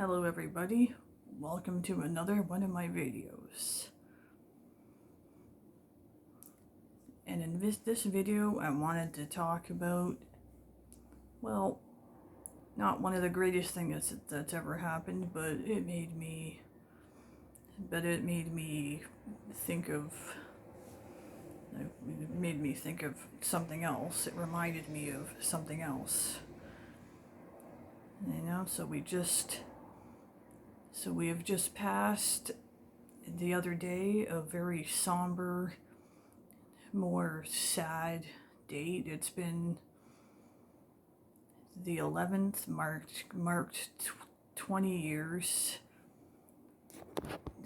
Hello everybody, welcome to another one of my videos. And in this video I wanted to talk about, well, not one of the greatest things that's ever happened, but it made me think of something else. It reminded me of something else. So we have just passed the other day a very somber, more sad date. It's been the 11th, marked 20 years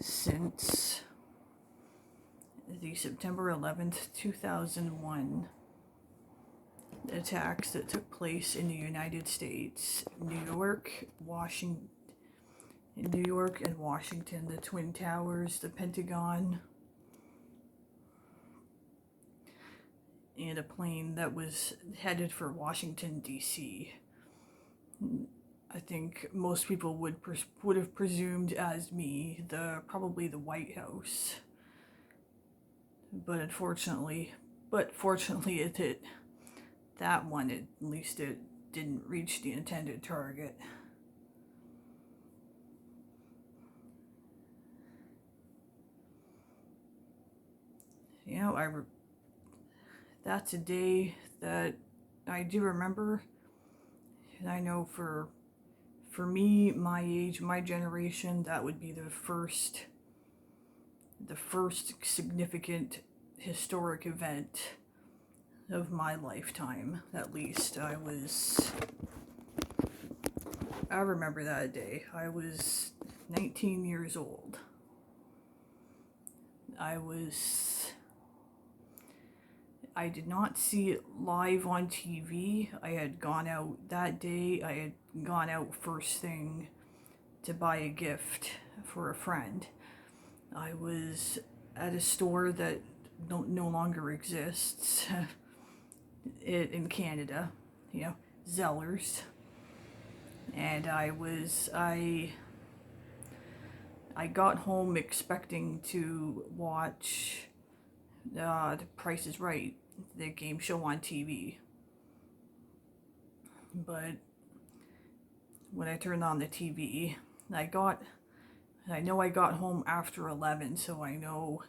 since the September 11th, 2001 attacks that took place in the United States, New York and Washington, the Twin Towers, the Pentagon, and a plane that was headed for Washington, D.C. I think most people would have presumed, as me, probably the White House. But fortunately it hit that one. At least it didn't reach the intended target. That's a day that I do remember, and I know for me, my age, my generation, that would be the first significant historic event of my lifetime. At least I remember that day. I was 19 years old. I did not see it live on TV. I had gone out that day. I had gone out first thing to buy a gift for a friend. I was at a store that no longer exists in Canada, Zellers. And I got home expecting to watch The Price is Right, the game show on TV. But when I turned on the TV, I know I got home after 11, so I know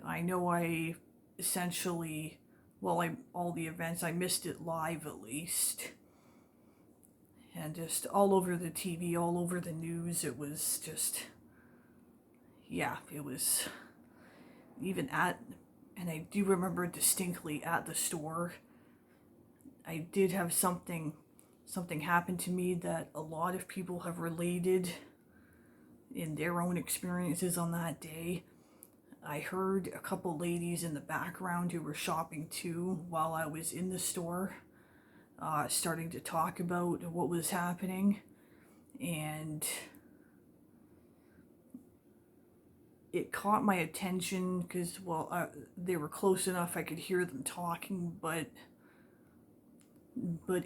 I essentially, all the events, I missed it live at least. And just all over the TV, all over the news, it was just, it was even and I do remember distinctly at the store, I did have something happen to me that a lot of people have related in their own experiences on that day. I heard a couple ladies in the background who were shopping too while I was in the store, starting to talk about what was happening, and it caught my attention because, they were close enough I could hear them talking, but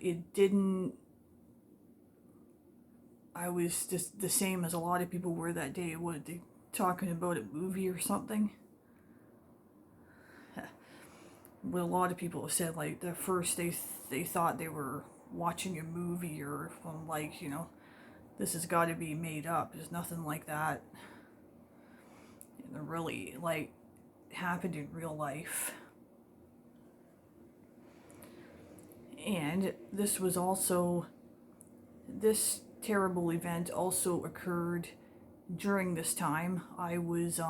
it didn't. I was just the same as a lot of people were that day. What, they talking about a movie or something? What a lot of people have said, like, the first they thought they were watching a movie, or this has got to be made up. There's nothing like that. And it really, happened in real life. And this terrible event also occurred during this time. I was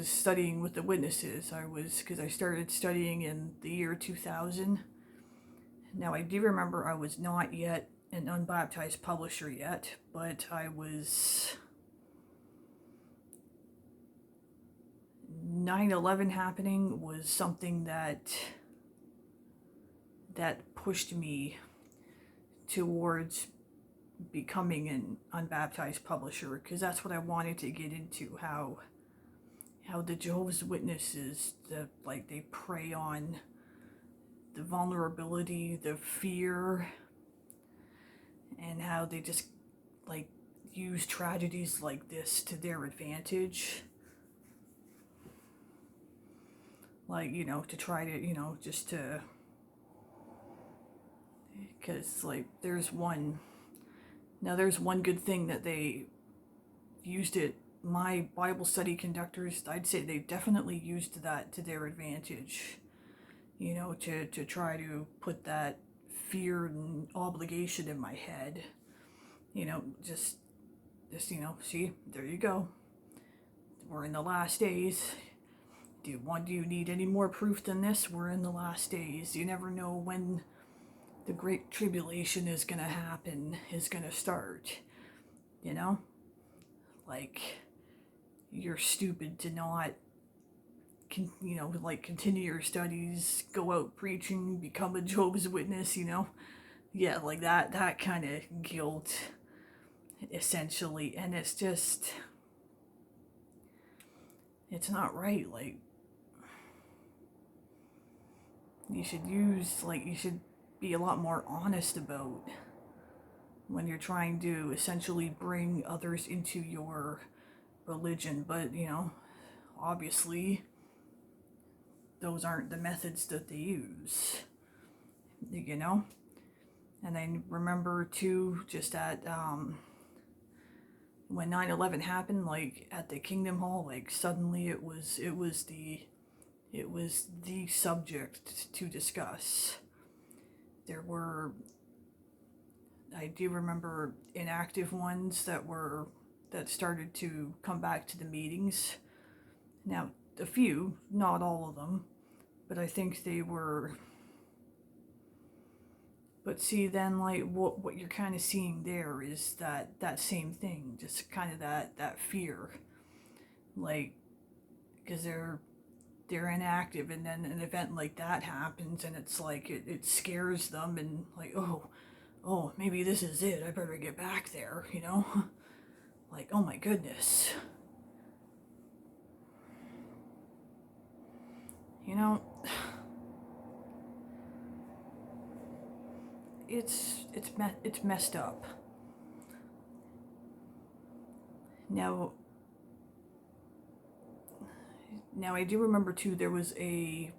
studying with the witnesses. Because I started studying in the year 2000. Now, I do remember I was not yet an unbaptized publisher yet, but I was... 9/11 happening was something that pushed me towards becoming an unbaptized publisher, because that's what I wanted to get into. How the Jehovah's Witnesses, they prey on the vulnerability, the fear, and how they just like use tragedies like this to their advantage. Like, to try to, just to, because like there's one good thing that they used it. My Bible study conductors, I'd say they definitely used that to their advantage, to try to put that fear and obligation in my head, just, see, there you go. We're in the last days. Do you need any more proof than this? We're in the last days. You never know when the great tribulation is going to happen, is going to start, like, you're stupid to not continue your studies, go out preaching, become a Jehovah's Witness, yeah, like that kind of guilt, essentially. And it's just, it's not right. Like, you should be a lot more honest about when you're trying to essentially bring others into your religion. But obviously those aren't the methods that they use, and I remember too, just at when 9/11 happened, like at the Kingdom Hall, like suddenly it was the subject to discuss. I do remember inactive ones that started to come back to the meetings. Now, a few, not all of them, but I think they were. But see, then, like, what you're kind of seeing there is that same thing, just kind of that fear, like, because they're inactive, and then an event like that happens, and it's like it scares them, and like, oh, maybe this is it. I better get back there, like, oh my goodness. It's messed up. Now I do remember too, there was I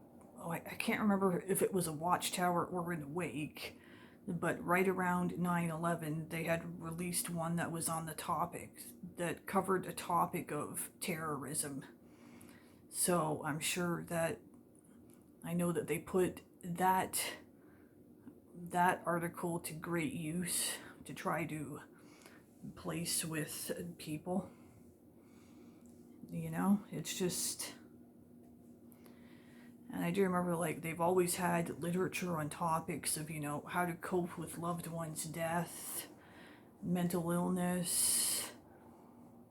can't remember if it was a watchtower or in a wake, but right around 9/11 they had released one that was on the topic, that covered a topic of terrorism. So I'm sure that, I know that they put that article to great use to try to place with people. It's just, and I do remember, like, they've always had literature on topics of, how to cope with loved one's death, mental illness,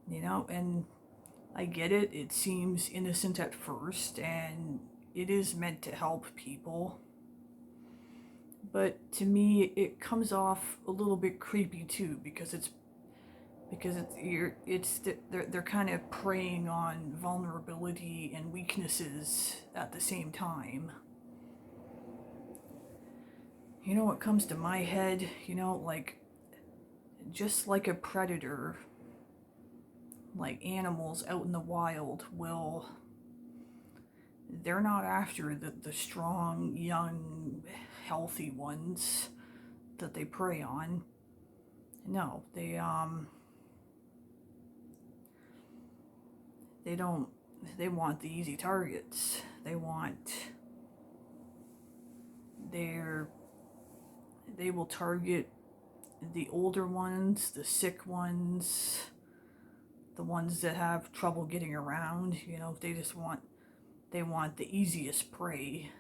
and I get it. It seems innocent at first, and it is meant to help people. But to me, it comes off a little bit creepy too, because they're kind of preying on vulnerability and weaknesses at the same time. What comes to my head, like, just like a predator, like animals out in the wild they're not after the strong, young, healthy ones that they prey on. No, they don't. They want the easy targets. They will target the older ones, the sick ones, the ones that have trouble getting around. They want the easiest prey,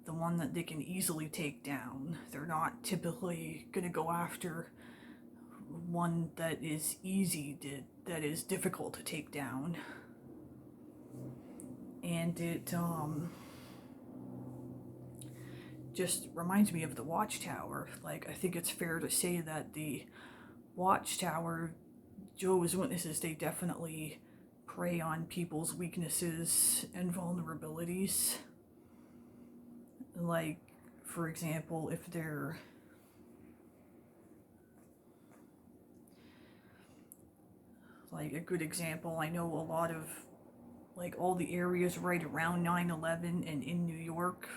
the one that they can easily take down. They're not typically going to go after one that is that is difficult to take down. And it just reminds me of the Watchtower. Like, I think it's fair to say that the Watchtower, Jehovah's Witnesses, they definitely prey on people's weaknesses and vulnerabilities. Like, for example, if they're Like a good example, I know a lot of, like, all the areas right around 9/11 and in New York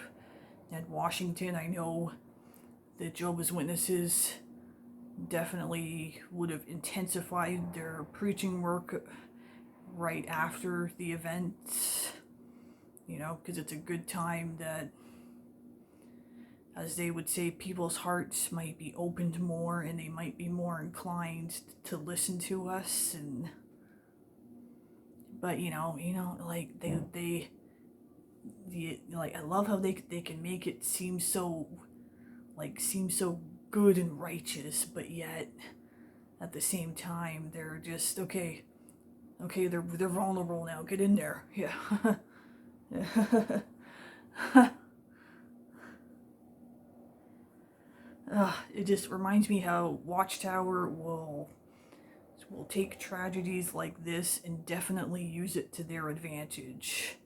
and Washington. I know the Jehovah's Witnesses definitely would have intensified their preaching work right after the events, because it's a good time that, as they would say, people's hearts might be opened more and they might be more inclined to listen to us. But like like, I love how they can make it seem so good and righteous, but yet at the same time they're just okay, they're vulnerable now, get in there. Yeah. It just reminds me how Watchtower will take tragedies like this and definitely use it to their advantage.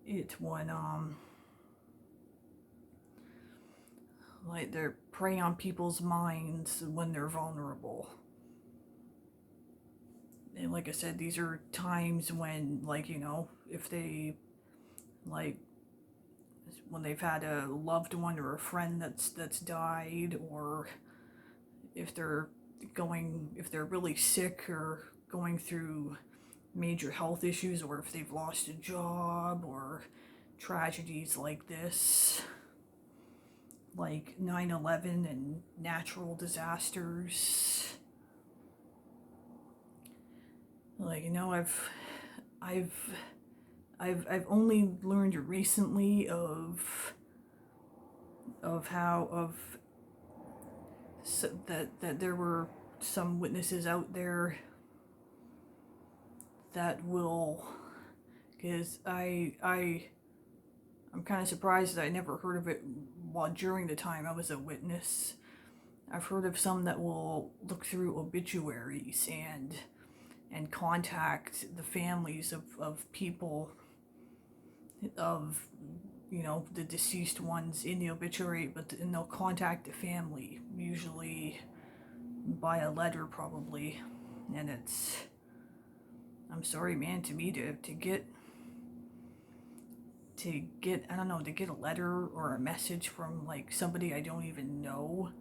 It when like, they're preying on people's minds when they're vulnerable. And like I said, these are times when, like, if they, like, when they've had a loved one or a friend that's died, or if they're really sick or going through major health issues, or if they've lost a job, or tragedies like this, like 9/11 and natural disasters. Like, I've only learned recently of that there were some witnesses out there that will, because I'm kind of surprised that I never heard of it during the time I was a witness. I've heard of some that will look through obituaries and contact the families of people, of the deceased ones in the obituary, and they'll contact the family, usually by a letter probably, and I'm sorry, man, to me to get I don't know, to get a letter or a message from, like, somebody I don't even know,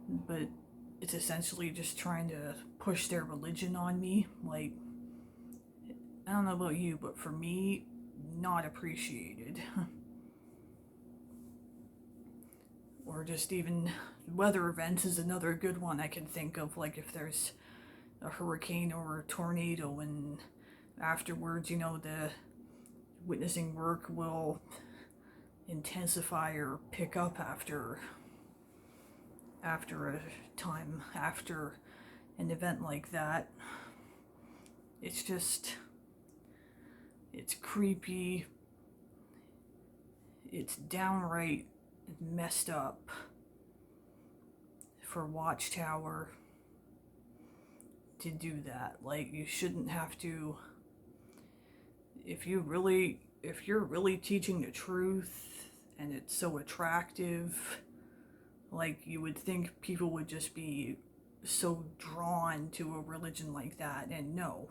but it's essentially just trying to push their religion on me. Like, I don't know about you, but for me, not appreciated. Or just even weather events is another good one I can think of. Like, if there's a hurricane or a tornado, and afterwards, the witnessing work will intensify or pick up after a time, after an event like that. It's creepy. It's downright messed up for Watchtower to do that. Like, you shouldn't have to. If you're really teaching the truth and it's so attractive, like, you would think people would just be so drawn to a religion like that, and no,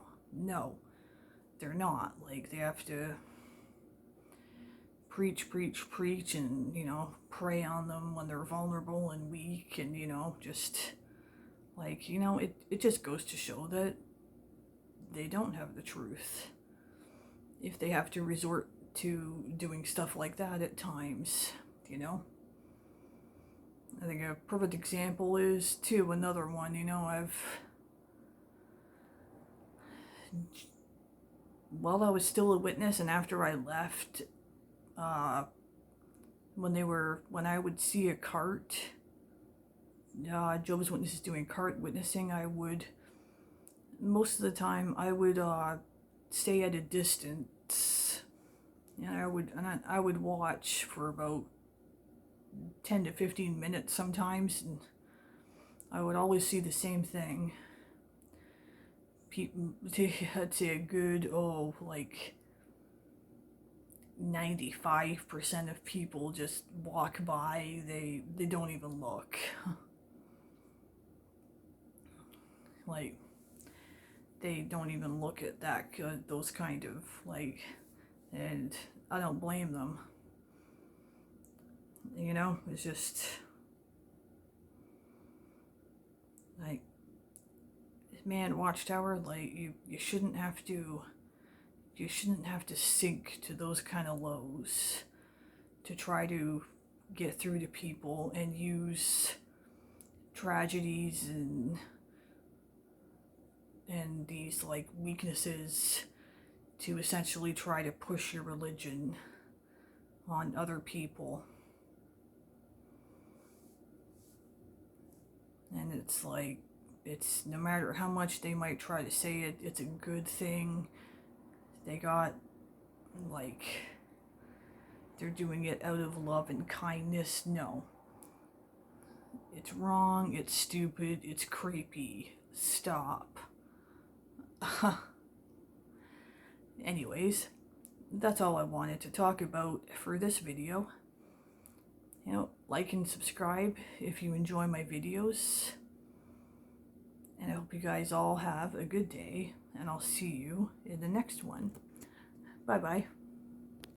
they're not. Like, they have to preach, and, prey on them when they're vulnerable and weak, and, just, like, it just goes to show that they don't have the truth if they have to resort to doing stuff like that at times. I think a perfect example is, too, another one, while I was still a witness and after I left, when I would see a cart, Jehovah's Witnesses doing cart witnessing, most of the time, I would stay at a distance, and I would watch for about 10 to 15 minutes sometimes, and I would always see the same thing. People, I'd say a good, like 95% of people just walk by, they don't even look. Like, they don't even look at that good, those kind of, like, and I don't blame them. You know, it's just, like, man, Watchtower, like, you shouldn't have to, sink to those kind of lows to try to get through to people and use tragedies and these, like, weaknesses to essentially try to push your religion on other people. And it's like, it's no matter how much they might try to say it, it's a good thing. They got, like, they're doing it out of love and kindness. No. It's wrong, it's stupid, it's creepy. Stop. Anyways, that's all I wanted to talk about for this video. You know, like and subscribe if you enjoy my videos. And I hope you guys all have a good day, and I'll see you in the next one. Bye-bye.